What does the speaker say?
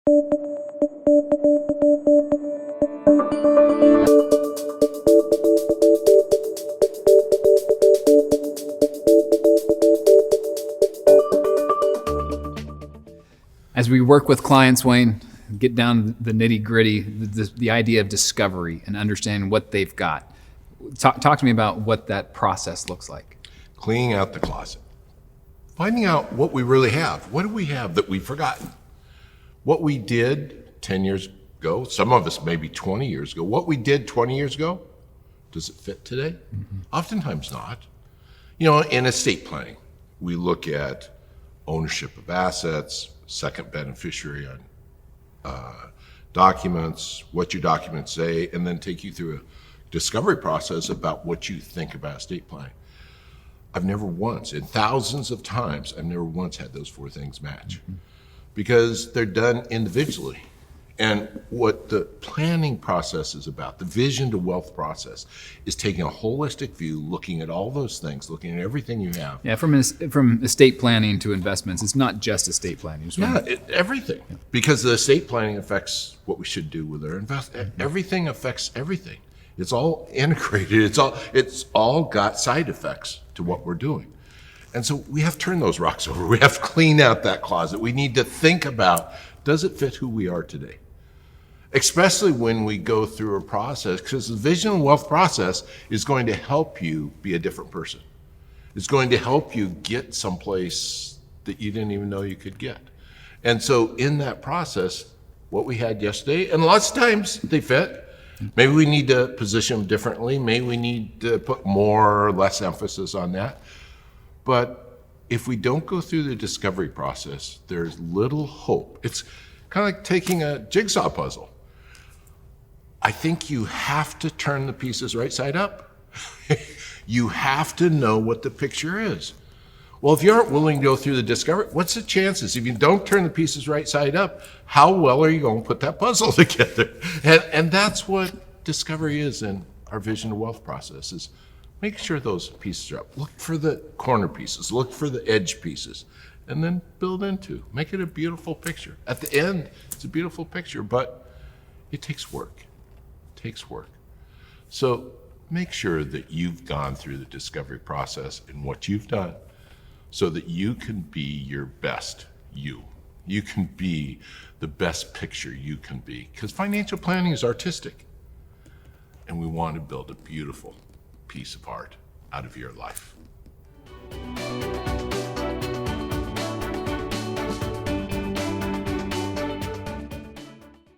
As we work with clients, Wayne, get down to the nitty gritty, the idea of discovery and understanding what they've got. Talk to me about what that process looks like. Cleaning out the closet. Finding out what we really have. What do we have that we've forgotten? What we did 10 years ago, some of us maybe 20 years ago, what we did 20 years ago, does it fit today? Oftentimes not. You know, in estate planning, we look at ownership of assets, second beneficiary on documents, what your documents say, and then take you through a discovery process about what you think about estate planning. I've never once, in thousands of times, I've never once had those four things match because they're done individually. And what the planning process is about, the vision to wealth process, is taking a holistic view, looking at all those things, looking at everything you have. Yeah, from estate planning to investments, it's not just estate planning. Everything. Yeah. Because the estate planning affects what we should do with our investment. Everything affects everything. It's all integrated. It's all got side effects to what we're doing. And so we have to turn those rocks over. We have to clean out that closet. We need to think about, does it fit who we are today? Especially when we go through a process, because the vision and wealth process is going to help you be a different person. It's going to help you get someplace that you didn't even know you could get. And so in that process, what we had yesterday, and lots of times they fit. Maybe we need to position them differently. Maybe we need to put more or less emphasis on that. But if we don't go through the discovery process, there's little hope. It's kind of like taking a jigsaw puzzle. I think you have to turn the pieces right side up. You have to know what the picture is. Well, if you aren't willing to go through the discovery, what's the chances? If you don't turn the pieces right side up, how well are you going to put that puzzle together? And that's what discovery is in our vision of wealth process, is make sure those pieces are up. Look for the corner pieces, look for the edge pieces, and then build into. Make it a beautiful picture. At the end, it's a beautiful picture, but it takes work. It takes work. So make sure that you've gone through the discovery process and what you've done so that you can be your best you. You can be the best picture you can be. Because financial planning is artistic. And we want to build a beautiful piece of art out of your life.